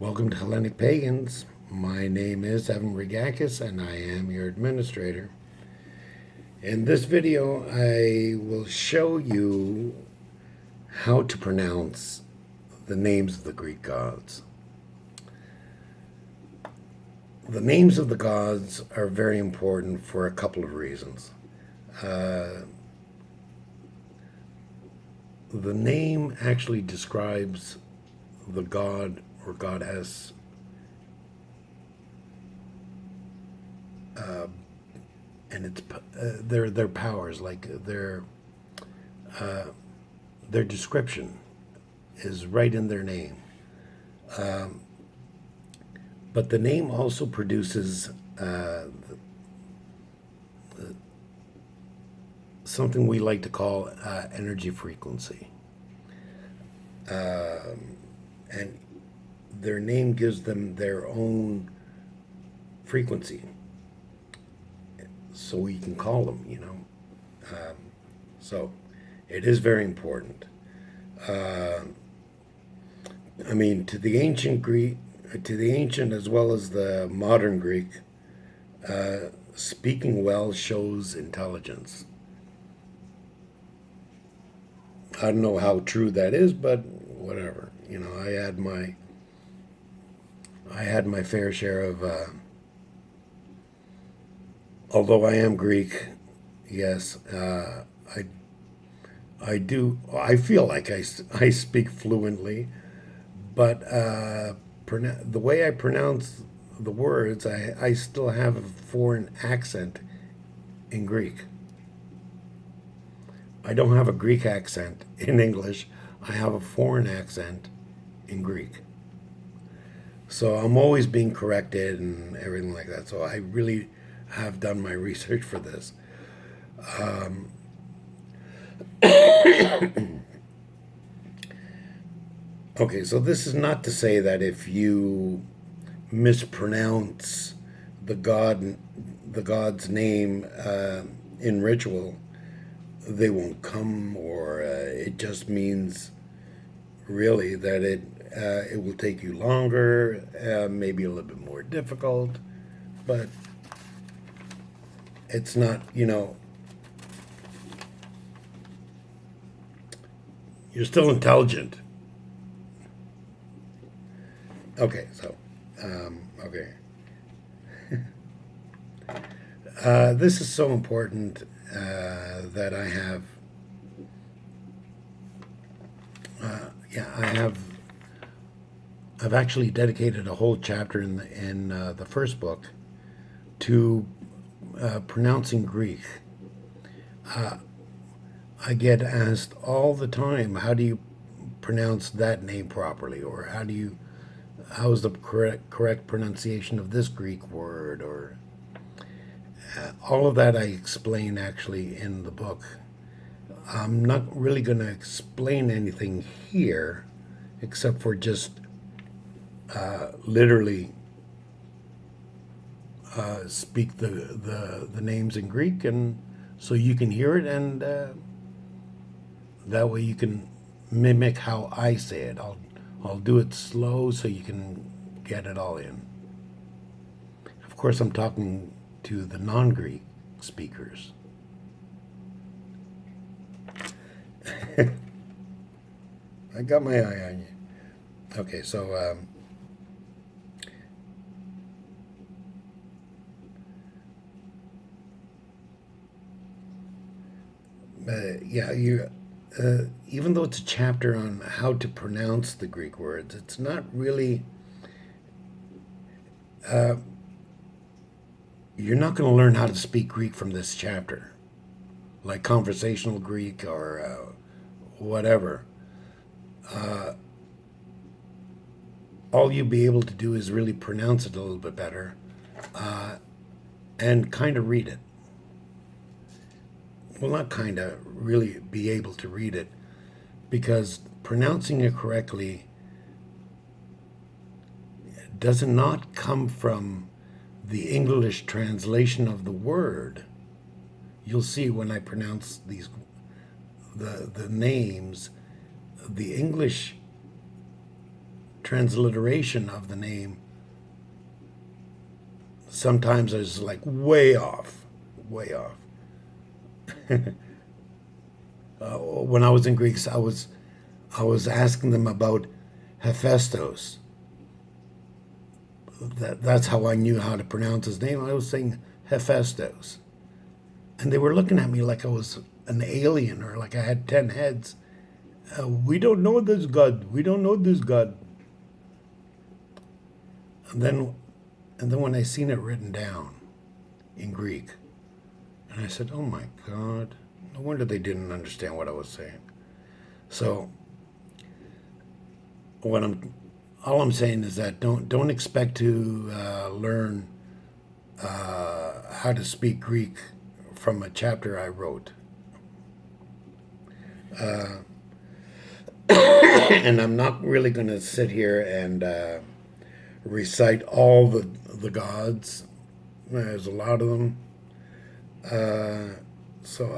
Welcome to Hellenic Pagans. My name is Evan Rigakis and I am your administrator. In this video, I will show you how to pronounce the names of the Greek gods. The names of the gods are very important for a couple of reasons. The name actually describes the god or goddess and it's their powers, like their description is right in their name. But the name also produces something we like to call energy frequency. And their name gives them their own frequency. So we can call them, So it is very important. To the ancient Greek, to the ancient as well as the modern Greek, speaking well shows intelligence. I don't know how true that is, but whatever. I had my fair share of. Although I am Greek, yes, I do. I feel like I speak fluently, but the way I pronounce the words, I still have a foreign accent in Greek. I don't have a Greek accent in English. I have a foreign accent in Greek. So I'm always being corrected and everything like that. So I really have done my research for this. Okay, so this is not to say that if you mispronounce the god's name in ritual, they won't come, or it just means really that it will take you longer, maybe a little bit more difficult, but it's not, you're still intelligent. Okay, so, okay. This is so important that I've actually dedicated a whole chapter in the first book to pronouncing Greek. I get asked all the time, how do you pronounce that name properly, or how is the correct pronunciation of this Greek word, or all of that I explain actually in the book. I'm not really going to explain anything here except for just literally speak the names in Greek, and so you can hear it, and that way you can mimic how I say it. I'll do it slow so you can get it all in. Of course, I'm talking to the non-Greek speakers. I got my eye on you. Okay, so even though it's a chapter on how to pronounce the Greek words, it's not really. You're not going to learn how to speak Greek from this chapter, like conversational Greek or whatever. All you'll be able to do is really pronounce it a little bit better and kind of read it. Well, not kind of, really be able to read it, because pronouncing it correctly does not come from the English translation of the word. You'll see when I pronounce the names, the English transliteration of the name sometimes is like way off, way off. When I was in Greece, I was asking them about Hephaestus. That's how I knew how to pronounce his name. I was saying Hephaestus, and they were looking at me like I was an alien or like I had 10 heads. We don't know this God. We don't know this God. And then, when I seen it written down in Greek, and I said, "Oh my God! No wonder they didn't understand what I was saying." So, what all I'm saying is that don't expect to learn how to speak Greek from a chapter I wrote. And I'm not really going to sit here and recite all the gods. There's a lot of them. So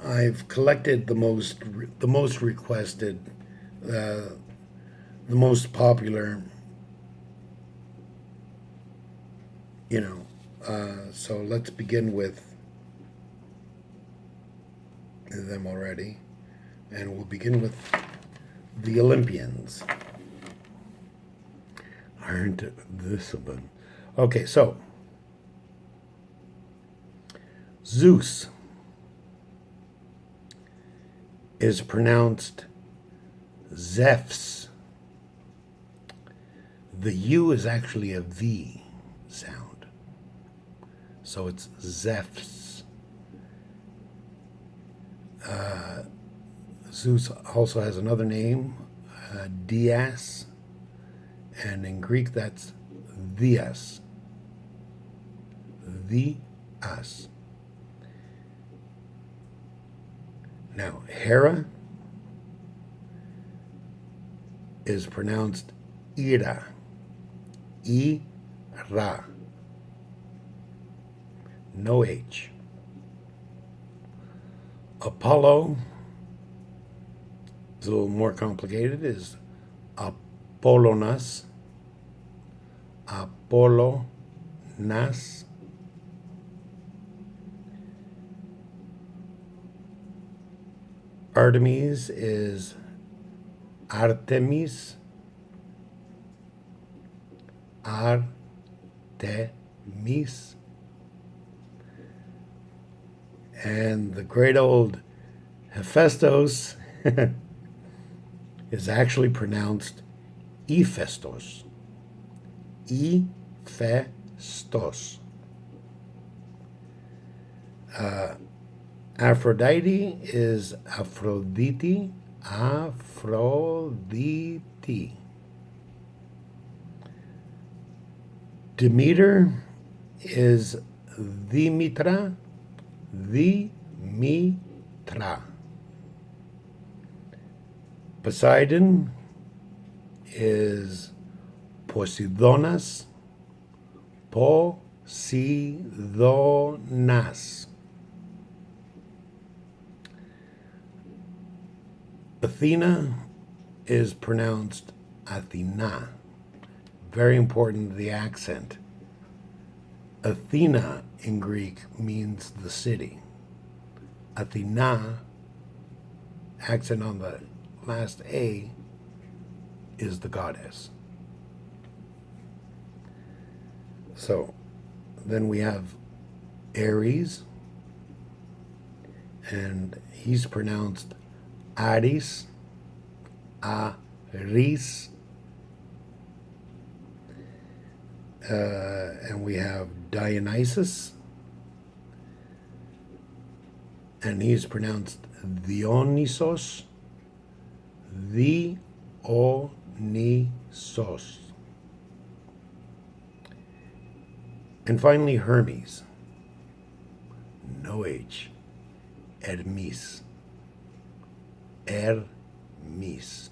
I've collected the most requested, the most popular. So let's begin with them already, and we'll begin with the Olympians. Aren't this a bun? Okay, so Zeus is pronounced Zephs. The U is actually a V sound. So it's Zephs. Zeus also has another name, Dias, and in Greek that's Dias. Dias. Now, Hera is pronounced Ira. Ira. No H. Apollo is a little more complicated, is Apollonas. Apollonas. Artemis is Artemis. Artemis. And the great old Hephaestus is actually pronounced Hephaestus. Hephaestus. Aphrodite is Aphrodite. Aphrodite. Demeter is Dimitra. Dimitra. Poseidon is Poseidonas. Poseidonas. Athena is pronounced Athena. Very important, the accent. Athena in Greek means the city. Athena, accent on the last A, is the goddess. So then we have Ares, and he's pronounced Aris, Aris. And we have Dionysus, and he's pronounced Dionysos, Dionysos. And finally, Hermes, no H, Hermes, Hermes.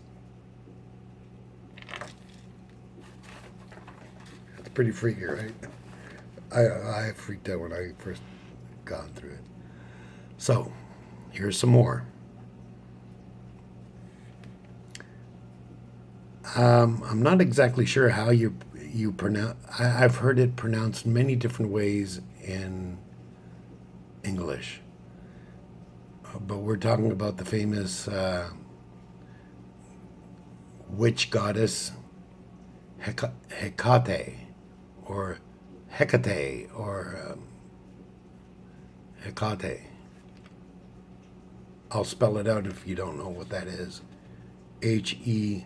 It's pretty freaky, right? I freaked out when I first got through it. So, here's some more. I'm not exactly sure how you pronounce. I've heard it pronounced many different ways in English, but we're talking about the famous witch goddess Hecate, or Hecate, or Hecate. I'll spell it out if you don't know what that is. Hecate.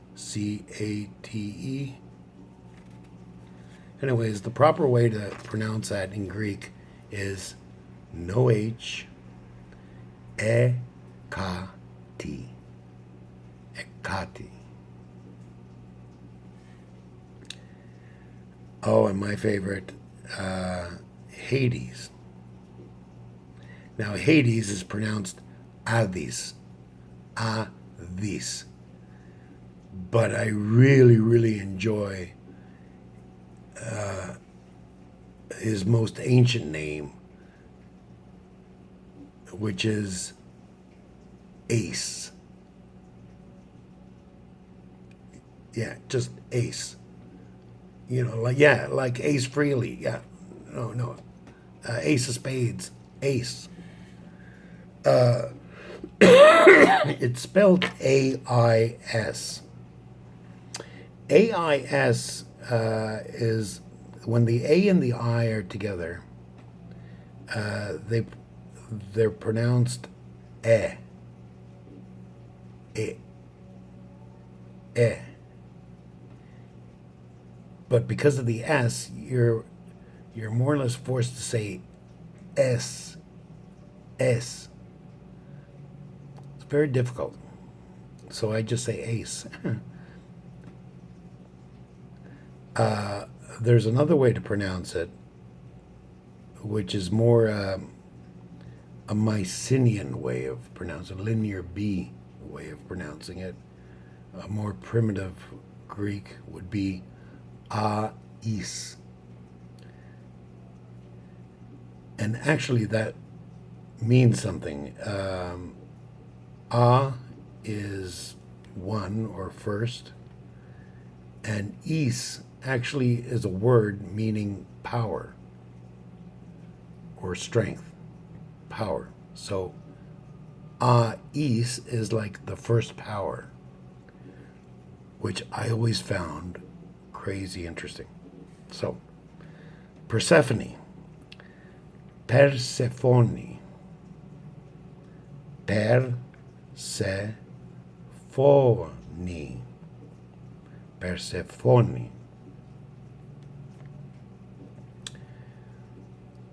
Anyways, the proper way to pronounce that in Greek is no H, E, K, T. Hecate. Oh, and my favorite, Hades. Now, Hades is pronounced Adis. Adis. But I really, really enjoy his most ancient name, which is Ace. Yeah, just Ace. Like Ace Frehley. Yeah, no, Ace of Spades, Ace. It's spelled AIS. AIS is when the A and the I are together. They're pronounced E. E. E. But because of the S, you're more or less forced to say S. S. It's very difficult. So I just say ace. There's another way to pronounce it, which is more a Mycenaean way of pronouncing, linear B way of pronouncing it. A more primitive Greek would be Ais. And actually that means something. A is one or first, and Is actually is a word meaning power or strength, power. So Is is like the first power, which I always found crazy interesting. So Persephone, Persephone, Persephone, Persephone.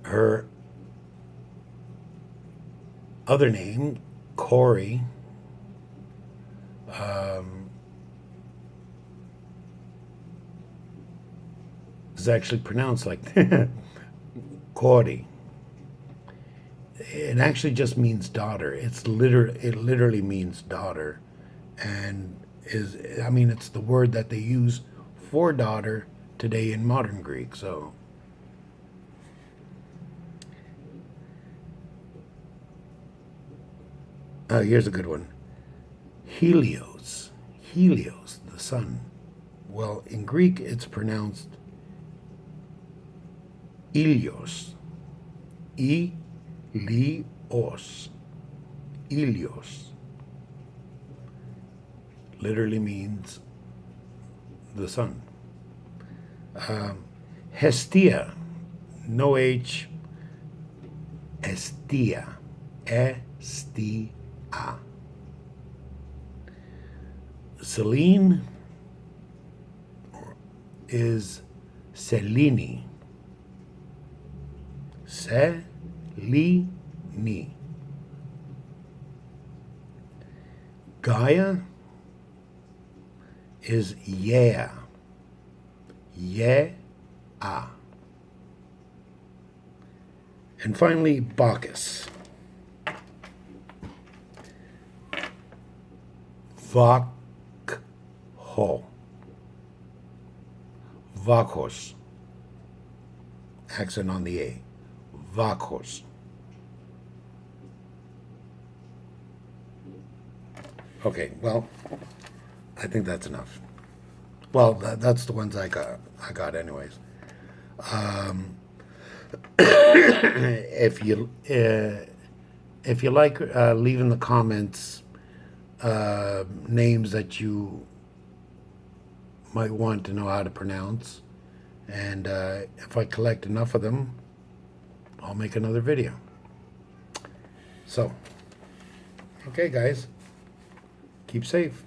Her other name, Corey, is actually pronounced like Corey. It actually just means daughter. It literally means daughter, and it's the word that they use for daughter today in modern Greek. So here's a good one. Helios. Helios, the sun. Well, in Greek it's pronounced Ilios. Ilios. Ilios. Literally means the sun. Hestia. No H. Estia. Estia. Selene is Selini. Selini. Gaia is Yeah. Yeah. And finally, Bacchus. Vakho. Vakos. Accent on the A. Vakos. Okay, well, I think that's enough. Well, that's the ones I got anyways. If you like, leave in the comments names that you might want to know how to pronounce, and if I collect enough of them, I'll make another video. So, okay, guys, keep safe.